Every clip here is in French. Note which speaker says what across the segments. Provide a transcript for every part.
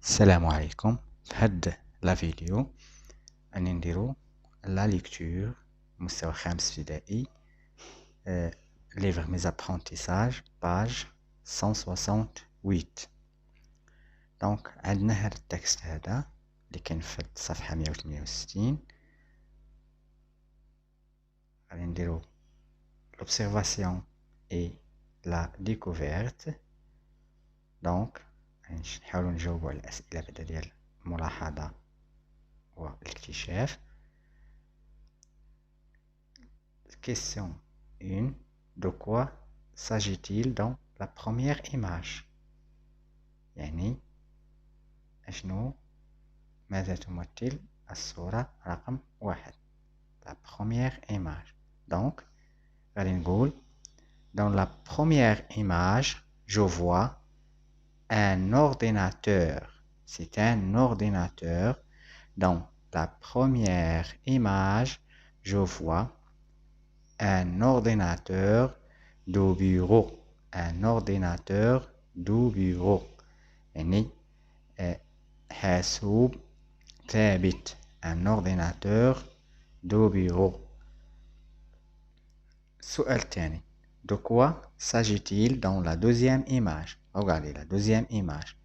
Speaker 1: السلام عليكم. في هاد لا فيديو راني نديرو لا ليكتور مستوى خامس ابتدائي ليفر ميز ابرونتيساج باج 168. دونك عندنا هاد التكست هذا اللي كاين في الصفحة 168. غادي نديرو l'observation et la découverte. دونك نحاولو نجاوبو على الأسئلة بعدا ديال الملاحظة والاكتشاف. Question 1. De quoi s'agit-il dans la première image؟ يعني أشنو ماذا تمثل الصورة رقم 1؟ La première image. Donc غادي نقول dans la première image je vois un ordinateur. C'est un ordinateur. Dans la première image je vois un ordinateur de bureau. Un ordinateur de bureau. يعني حاسوب ثابت. Un ordinateur de bureau. السؤال الثاني. De quoi s'agit-il dans la deuxième image? Regardez la deuxième image.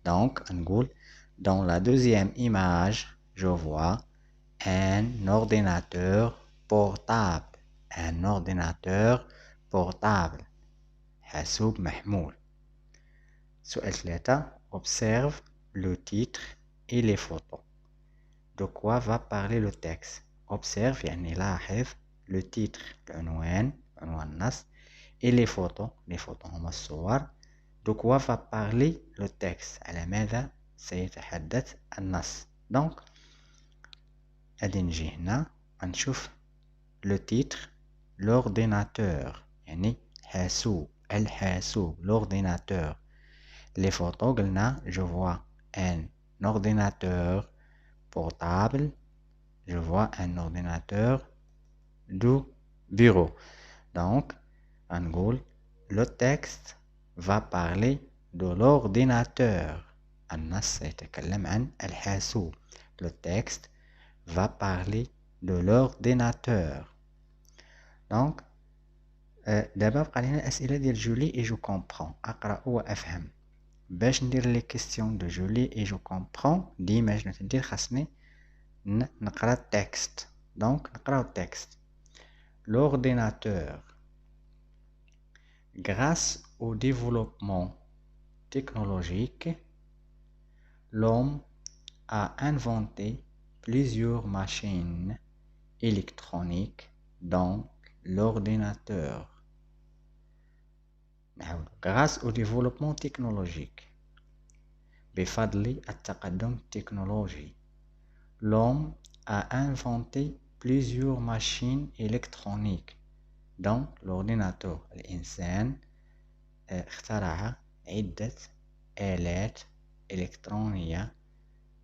Speaker 1: Donc, نقول dans la deuxième image je vois un ordinateur portable. Un ordinateur portable. حاسوب محمول. سؤال 3. Observe le titre et les photos. De quoi va parler le texte? Observe يعني لاحظ le titre العنوان النص et les photos هما الصور. De quoi va parler le texte? على ماذا سيتحدث النص. donc غادي نجي هنا غنشوف le titre l'ordinateur يعني الحاسوب l'ordinateur. les photos قلنا je vois un ordinateur portable, je vois un ordinateur du bureau. donc نقول le texte va parler de l'ordinateur. النص يتكلم عن الحاسوب. le texte va parler de l'ordinateur. donc دابا بقى لينا الأسئلة ديال جولي et je comprends. أقرأ وأفهم. باش ندير لي كيستيون دو جولي et je comprends ديما شنو تندير خاصني نقرا التكست. donc نقراو التكست. l'ordinateur. Grâce au développement technologique, l'homme a inventé plusieurs machines électroniques dont l'ordinateur. Grâce au développement technologique, بفضل التقدم التكنولوجي, l'homme a inventé plusieurs machines électroniques dont l'ordinateur. الإنسان اخترع عدة آلات إلكترونية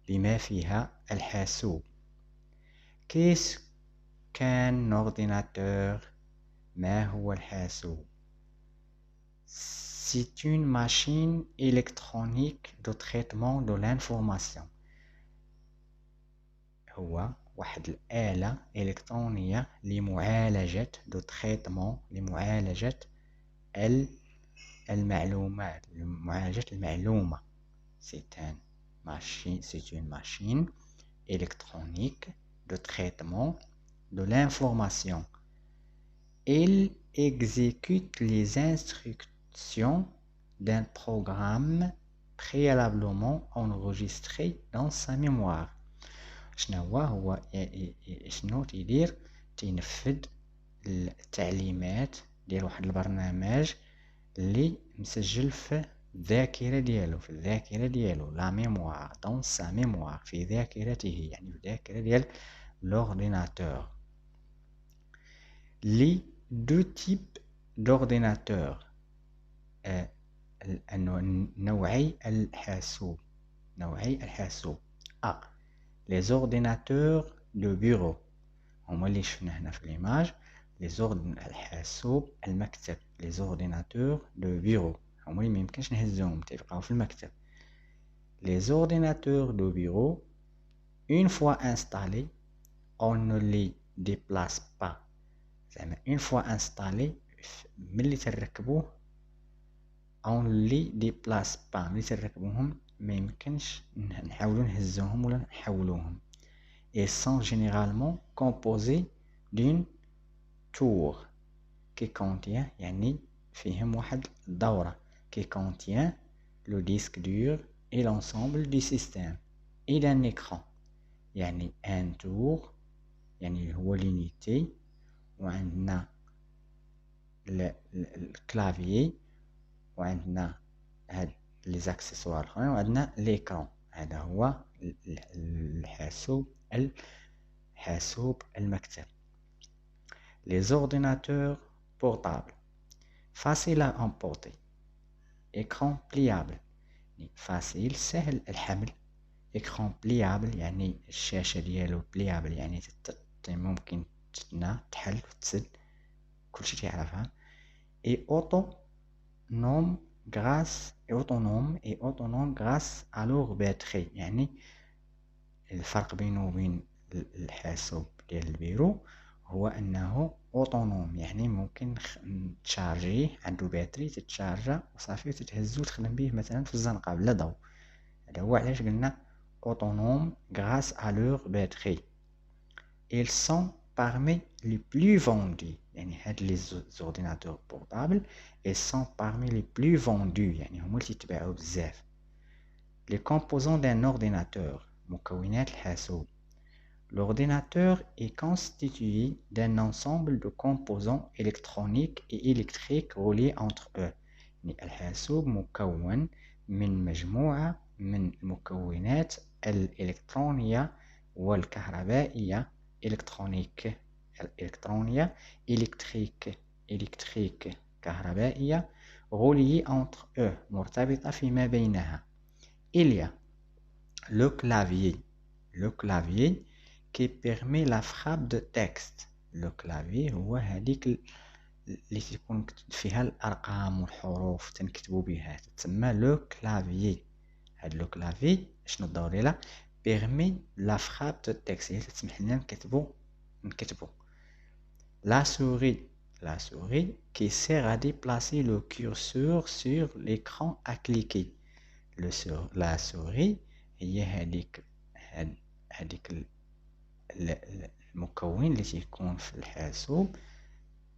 Speaker 1: بما فيها الحاسوب. qu'est-ce qu'un ordinateur؟ ما هو الحاسوب؟ c'est une machine électronique de traitement de l'information. هو واحد الآلة إلكترونية لمعالجة دو تريتمون لمعالجة المعلومات لمعالجة المعلومة. c'est une machine électronique de traitement de l'information. Elle exécute les instructions d'un programme préalablement enregistré dans sa mémoire. شنو تيدير؟ تينفذ التعليمات ديال واحد البرنامج اللي مسجل في الذاكرة ديالو لا ميموار دون سا ميموار في ذاكرته يعني في الذاكرة ديال l'ordinateur. les deux types d'ordinateurs. نوعي الحاسوب les ordinateurs de bureau هما اللي شفنا هنا في الإيماج. الحاسوب المكتب les ordinateurs de bureau هما اللي ميمكنش نهزوهم تيبقاو في المكتب. les ordinateurs de travail هما اللي لخدمة. les ordinateurs personnels هما اللي للخدمة. les ordinateurs Les ordinateurs de bureau, une fois installés, on ne les déplace pas. Une fois installés, ملي تركبوه on ne les déplace pas. ملي تركبوهم ما يمكنش نحاولوا نهزوهم ولا نحولوهم. Ils sont généralement composés d'une tour qui contient يعني فيهم واحد الدورة qui contient le disque dur et l'ensemble du système et d'un écran. يعني un tour يعني هو l'unité وعندنا الكلافيي وعندنا هاد لي زاكسيسوار الاخرين وعندنا ليكرون. هذا هو حاسوب المكتب. Les ordinateurs portables facile à emporter, écran pliable يعني facile سهل الحمل. écran pliable يعني الشاشة ديالو pliable يعني ممكن تحل وتسد كلشي تعرفها. et autonome grâce à leur batterie. يعني الفرق بينه وبين الحاسوب ديال البيرو هو انه اوتونوم يعني ممكن تشارجيه عنده باتري تتشارجا وصافي وتتهزو وتخدم به مثلا في الزنقه بلا ضوء. هذا هو علاش قلنا autonome grâce à leur batterie. Ils sont parmi les plus vendus. يعني هاد les ordinateurs portables ils sont parmi les plus vendus يعني هما اللي تيتباعوا بزاف. Les composants d'un ordinateur مكونات الحاسوب. L'ordinateur est constitué d'un ensemble de composants électroniques et électriques reliés entre eux. يعني الحاسوب مكون من مجموعة من المكونات الإلكترونية والكهربائية électrique كهربائية reliées entre eux مرتبطة فيما بينها. Il y a le clavier qui permet la frappe de texte. Le clavier هو هذيك اللي تكون فيها الارقام والحروف تنكتبوا بها تسمى لو كلافيي. هاد لو كلافي شنو الدور ديالها permet la frappe de texte هي تسمح لنا نكتبوا. La souris qui sert à déplacer le curseur sur l'écran à cliquer. La souris هي هذيك المكون اللي تيكون في الحاسوب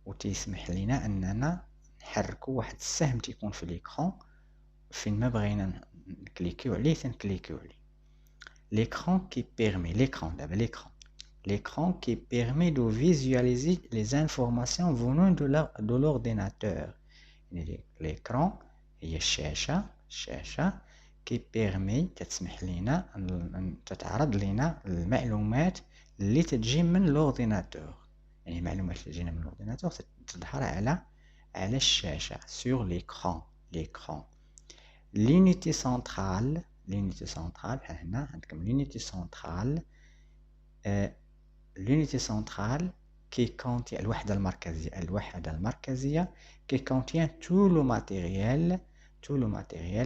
Speaker 1: وتيسمح لنا اننا نحركوا واحد السهم تيكون في ليكرون فين ما بغينا نكليكيو عليه تنكليكيو عليه. l'écran qui permet de visualiser les informations venant de l'ordinateur. l'écran هي الشاشة qui permet تسمح لنا تتعرض لنا المعلومات اللي تجي من l'ordinateur. يعني المعلومات اللي تجينا من l'ordinateur تظهر على الشاشة sur l'écran. l'unité centrale هنا عندكم l'unité centrale qui contient الوحدة المركزية qui contient tout le matériel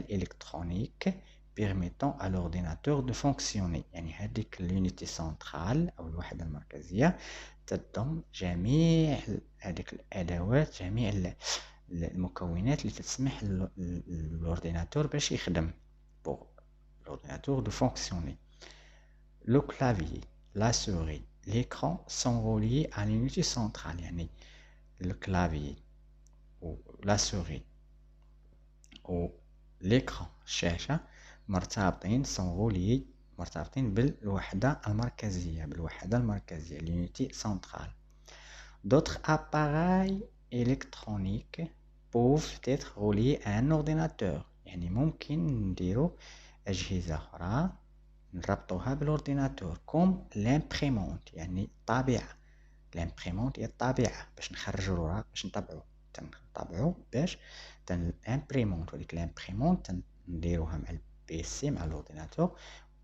Speaker 1: électronique permettant à l'ordinateur de fonctionner. يعني هذيك l'unité centrale أو الوحدة المركزية تضم جميع هذيك الأدوات جميع المكونات اللي تسمح للordinateur باش يخدم pour l'ordinateur de fonctionner. Le clavier, la souris, l'écran sont reliés à l'unité centrale. يعني le clavier ou la souris ou l'écran الشاشة مرتبطين بالوحدة المركزية l'unité centrale. D'autres appareils électroniques peuvent être reliés à un ordinateur. يعني ممكن نديرو أجهزة أخرى نربطوها بالordinateur comme l'imprimante يعني الطابعة. l'imprimante هي الطابعة باش نخرجوا الوراق باش نطبعوا باش الامبريمونت وديك الامبريمونت نديروها مع البيسي مع l'ordinateur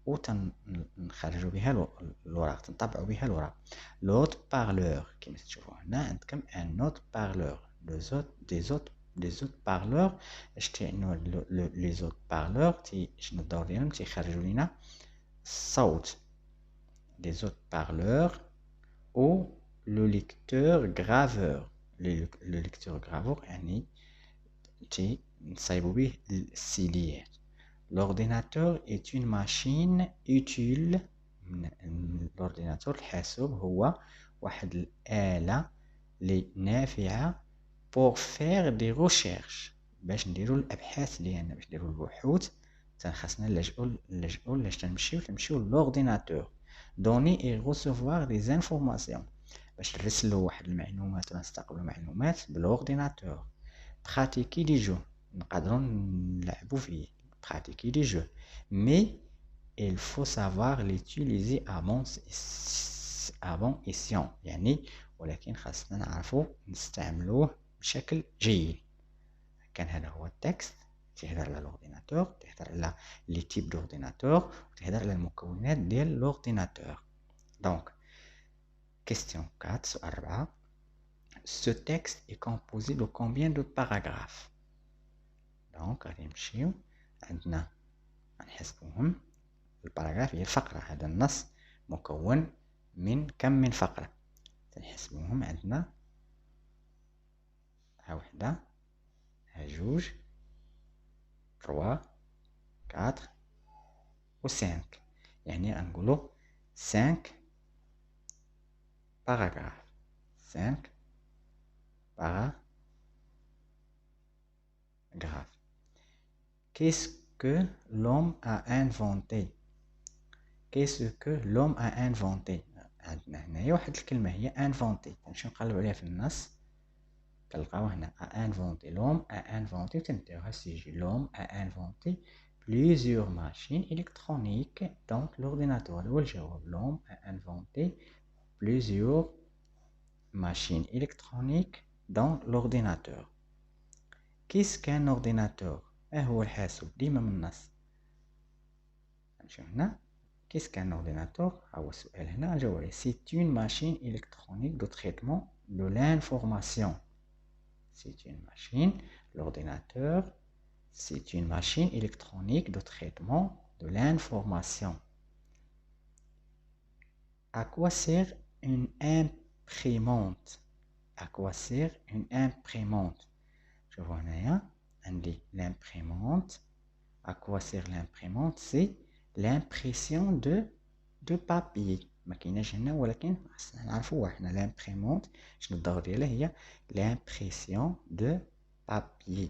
Speaker 1: ونخرجوا بها الوراق تنطبعوا بها الوراق. l'autre parleur كما تشوفوا هنا عندكم un autre parleur des autres les autres parleurs. Les autres parleurs شنو الدور ديالهم تيخرجوا لنا الصوت. Les autres parleurs ou le lecteur graveur. Le lecteur graveur يعني نصايبوا به السيليات. L'ordinateur est une machine utile. l'ordinateur الحاسوب هو واحد الآلة اللي نافعة pour faire des recherches باش نديرو الأبحاث ديالنا باش نديرو البحوث خاصنا نلجؤوا لاش تنمشيو l'ordinateur donner et recevoir des informations باش نرسلو واحد المعلومات ولا نستقبلو معلومات بالordinateur. pratiquer des jeux نقدروا نلعبوا فيه pratiquer des jeux mais il faut savoir l'utiliser avant escient يعني ولكن خاصنا نعرفوا نستعملوه بشكل جيد. كان هذا هو التكست تهدر على l'ordinateur تهدر على لي تيب d'ordinateur وتهدر على المكونات ديال l'ordinateur. donc question 4 سؤال 4. Ce texte est composé de combien de paragraphes? donc غادي نمشيو عندنا غنحسبوهم. الباراغراف هي الفقرة. هذا النص مكون من كم من فقرة تنحسبوهم. عندنا ها وحدة ها جوج 3 4 و 5 يعني غنقولو 5 باراغراف 5 باراغراف. Qu'est-ce que l'homme a inventé? Qu'est-ce que l'homme a inventé? عندنا هنايا واحد الكلمة هي inventé. نمشيو نقلبو عليها في النص كنلقاو هنا a inventé. l'homme a inventé وتنتهيوها السيجي. l'homme a inventé plusieurs machines électroniques donc l'ordinateur. هو الجواب. l'homme a inventé plusieurs machines électroniques dans l'ordinateur. qu'est-ce qu'un ordinateur? هو الحاسوب ديما من النص. نمشيو هنا qu'est-ce qu'un ordinateur? هو السؤال هنا نجاوب عليه. c'est une machine électronique de traitement de l'information. c'est une machine. l'ordinateur c'est une machine électronique de traitement de l'information. à quoi sert une imprimante? à quoi sert une imprimante? شوفوا هنايا عندي l'imprimante. à quoi sert l'imprimante? c'est l'impression de papier. ما كايناش هنا ولكن خصنا نعرفوها حنا. l'imprimante شنو الدور ديالها؟ هي l'impression de papier.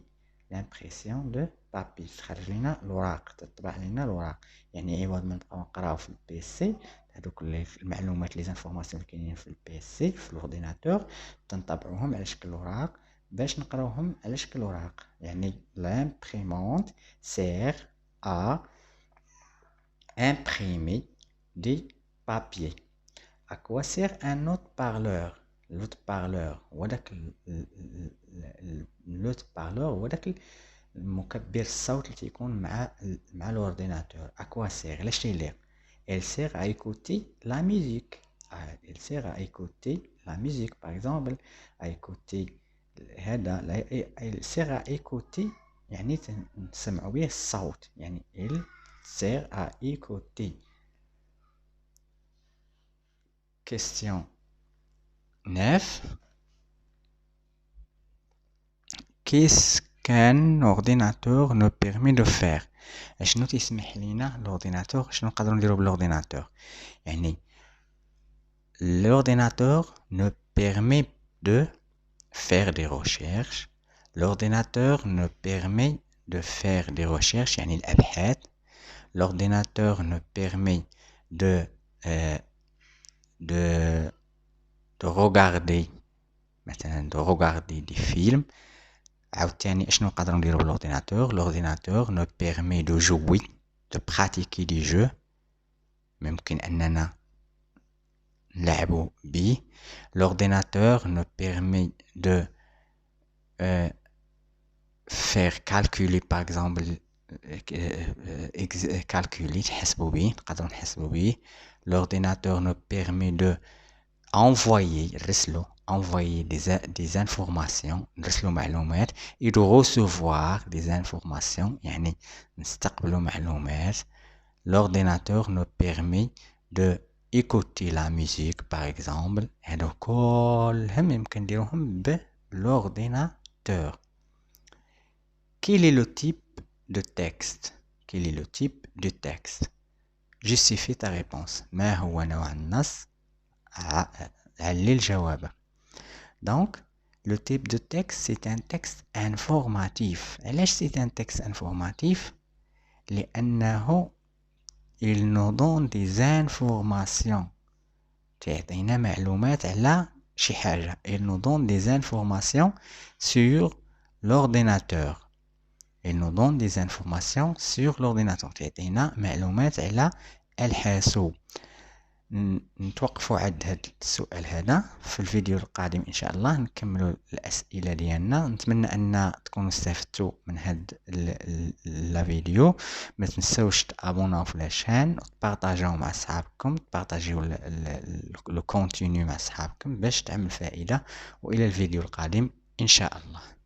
Speaker 1: l'impression de papier تخرج لنا الوراق تطبع لنا الوراق. يعني عوض ما نبقاو نقراو في البيسي هذوك المعلومات لي زانفورماسيون اللي كاينين في البيسي في l'ordinateur تنطبعوهم على شكل وراق باش نقراوهم على شكل وراق. يعني l'imprimante sert à imprimer des papiers. à quoi sert un haut-parleur? l'haut-parleur هو داك الهوت-بارلور هو داك المكبر الصوت اللي تيكون مع l'ordinateur. à quoi sert علاش تيليق؟ elle sert à écouter la musique. elle sert à écouter la musique par exemple à écouter هذا. elle sert à écouter يعني نسمعوا به الصوت. يعني elle sert à écouter. question 9. qu'est-ce qu'un ordinateur nous permet de faire? شنو تسمح لنا l'ordinateur؟ شنو نقدروا نديروا بالordinateur؟ يعني l'ordinateur nous permet de faire des recherches. l'ordinateur nous permet de faire des recherches يعني الأبحاث. l'ordinateur nous permet de regarder مثلا de regarder des films. عاوتاني اشنو نقدروا نديروا بالordinateur؟ l'ordinateur nous permet de jouer de pratiquer des jeux. ممكن أننا نلعبوا به. l'ordinateur nous permet de faire calculer par exemple calculer تحسبوا به نقدروا نحسبوا به. l'ordinateur nous permet de envoyer des informations et de recevoir des informations يعني نستقبلوا معلومات. L'ordinateur nous permet de écouter la musique par exemple. هادو كلهم يمكن نديروهم بالordinateur. Quel est le type de texte? Quel est le type de texte? Justifie ta réponse. ما هو نوع النص؟ علل جوابك. Donc, le type de texte, c'est un texte informatif. علاش c'est un texte informatif؟ لأنه il nous donne des informations. تعطينا معلومات على شي حاجة. Il nous donne des informations sur l'ordinateur. Il nous donne des informations sur l'ordinateur. تعطينا معلومات على الحاسوب. نتوقفوا عند هذا السؤال هذا. في الفيديو القادم ان شاء الله نكملوا الاسئله ديالنا. نتمنى ان تكونوا استفدتوا من هذا الفيديو. ما تنسوش تابوناو في لاشين وتبارطاجيو مع اصحابكم، تبارطاجيو لو كونتينيو مع اصحابكم باش تعمل فائده. والى الفيديو القادم ان شاء الله.